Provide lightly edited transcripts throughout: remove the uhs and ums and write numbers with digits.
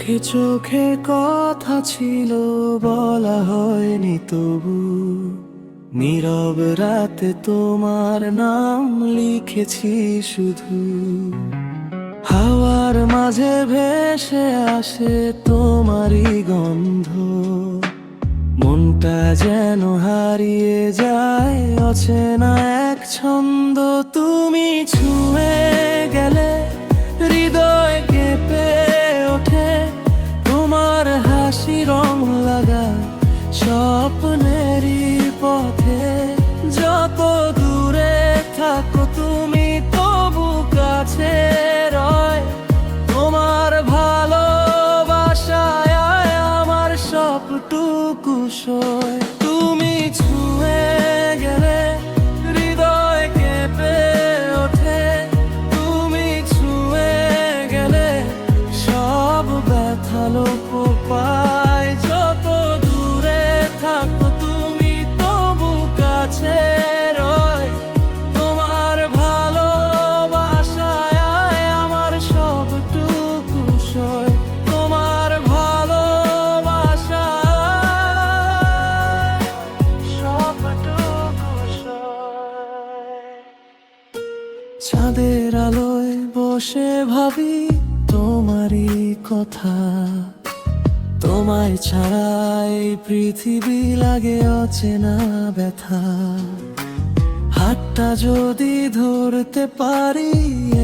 চোখে চোখে কথা ছিল বলা হয়নি তবু, নীরব রাতে তোমার নাম লিখেছি শুধু। হাওয়ার মাঝে ভেসে আসে তোমারই গন্ধ, মনটা যেন হারিয়ে যায় অচেনা এক ছন্দ। তুমি ছুঁয়ে গেলে হৃদয় কেঁপে ওঠে, তোমার হাসি রং লাগা স্বপ্নেরই পথে। যত দূরে থাকো তুমি তবু কাছে রয়, তোমার ভালোবাসায় আমার সবটুকু সয়। তুমি ছুঁয়ে গেলে হৃদয় কেঁপে ওঠে, তুমি ছুঁয়ে গেলে সব ব্যথা লোপ পায়। যত দূরে থাকো তুমি তবু কাছে রয়, তোমার ভালোবাসায় আমার সবটুকু সয়। তোমার ভালোবাসায় সবটুকু সয়। চাঁদের আলোয় বসে ভাবি তোমারই কথা, তোমায় ছাড়াই পৃথিবী লাগে অচেনা ব্যথা। হাতটা যদি ধরতে পারি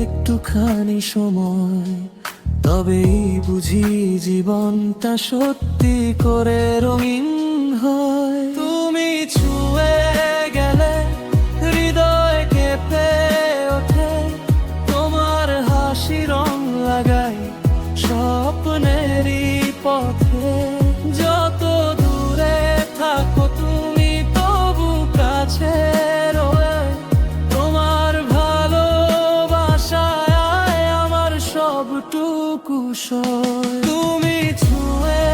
একটুখানি সময়, তবেই বুঝি জীবনটা সত্যি করে রঙিন হয়। তুমি ছুঁয়ে গেলে হৃদয় কেঁপে ওঠে, তোমার হাসি রং লাগাই স্বপ্নেরই পথে। যত দূরে থাকো তুমি তবু কাছে রয়ে, তোমার ভালোবাসায় আমার সবটুকু সয়। তুমি ছুঁয়ে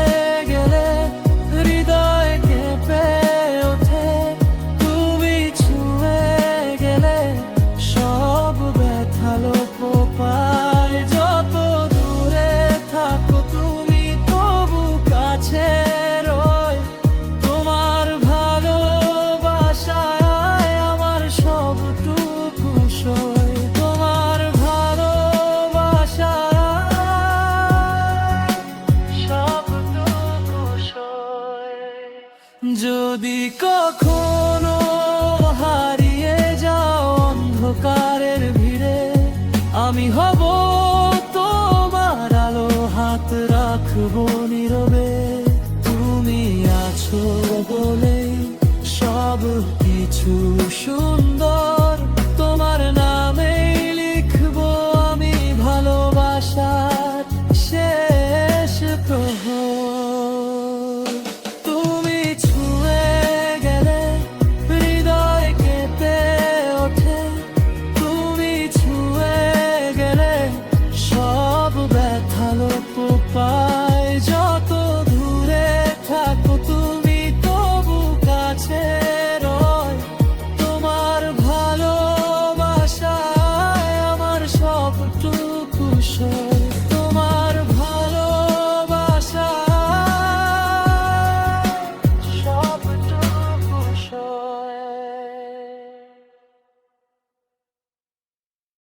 গেলে হৃদয় কেঁপে ওঠে, তুমি ছুঁয়ে গেলে সব ব্যথা লোপ পায়। যত দূরে থাকো তুমি তবু কাছে রয়, তোমার ভালোবাসায় আমার সবটুকু সয়। তোমার ভালোবাসায় সবটুকু সয়। যদি কখনো হারিয়ে যাও অন্ধকারের ভিড়ে, আমি হব তোমার আলো, হাত রাখবো নীরবে। তুমি আছো বলেই সব কিছু শুন